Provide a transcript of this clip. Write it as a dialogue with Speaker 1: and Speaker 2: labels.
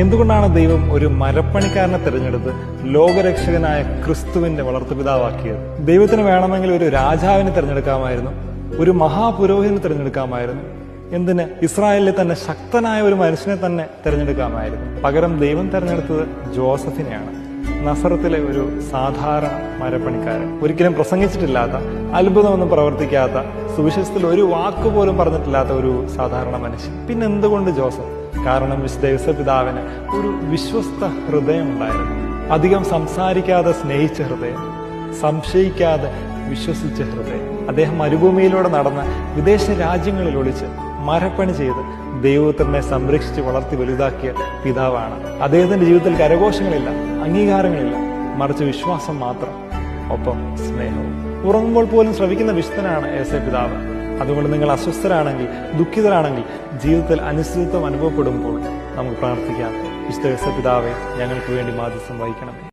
Speaker 1: എന്തുകൊണ്ടാണ് ദൈവം ഒരു മരപ്പണിക്കാരനെ തിരഞ്ഞെടുത്ത് ലോകരക്ഷകനായ ക്രിസ്തുവിന്റെ വളർത്തുപിതാവാക്കിയത്? ദൈവത്തിന് വേണമെങ്കിൽ ഒരു രാജാവിനെ തിരഞ്ഞെടുക്കാമായിരുന്നു, ഒരു മഹാപുരോഹിതനെ തിരഞ്ഞെടുക്കാമായിരുന്നു, എന്തിന് ഇസ്രായേലിലെ തന്നെ ശക്തനായ ഒരു മനുഷ്യനെ തന്നെ തിരഞ്ഞെടുക്കാമായിരുന്നു. പകരം ദൈവം തിരഞ്ഞെടുത്തത് ജോസഫിനെയാണ്, നസറത്തിലെ ഒരു സാധാരണ മരപ്പണിക്കാരൻ. ഒരിക്കലും പ്രസംഗിച്ചിട്ടില്ലാത്ത, അത്ഭുതമൊന്നും പ്രവർത്തിക്കാത്ത, സുവിശേഷത്തിൽ ഒരു വാക്ക് പോലും പറഞ്ഞിട്ടില്ലാത്ത ഒരു സാധാരണ മനുഷ്യൻ. പിന്നെ എന്തുകൊണ്ട് ജോസഫ്? കാരണം വിശുദ്ധ യോസേപ്പിതാവിന് ഒരു വിശ്വസ്ത ഹൃദയം ഉണ്ടായിരുന്നു. അധികം സംസാരിക്കാതെ സ്നേഹിച്ച ഹൃദയം, സംശയിക്കാതെ വിശ്വസിച്ച ഹൃദയം. അദ്ദേഹം മരുഭൂമിയിലൂടെ നടന്ന് വിദേശ രാജ്യങ്ങളിൽ ഒളിച്ച് മരപ്പണി ചെയ്ത് ദൈവത്തിനെ സംരക്ഷിച്ച് വളർത്തി വലുതാക്കിയ പിതാവാണ്. അദ്ദേഹത്തിന്റെ ജീവിതത്തിൽ കരഘോഷങ്ങളില്ല, അംഗീകാരങ്ങളില്ല, മറിച്ച് വിശ്വാസം മാത്രം, ഒപ്പം സ്നേഹവും. ഉറങ്ങുമ്പോൾ പോലും ശ്രവിക്കുന്ന വിശുദ്ധനാണ് യോസേപ്പിതാവ്. അതുകൊണ്ട് നിങ്ങൾ അസ്വസ്ഥരാണെങ്കിൽ, ദുഃഖിതരാണെങ്കിൽ, ജീവിതത്തിൽ അനിശ്ചിതത്വം അനുഭവപ്പെടുമ്പോൾ നമുക്ക് പ്രാർത്ഥിക്കാം, വിശുദ്ധ യോസേപ്പിതാവേ, ഞങ്ങൾക്ക് വേണ്ടി മാധ്യസ്ഥം വഹിക്കണമേ.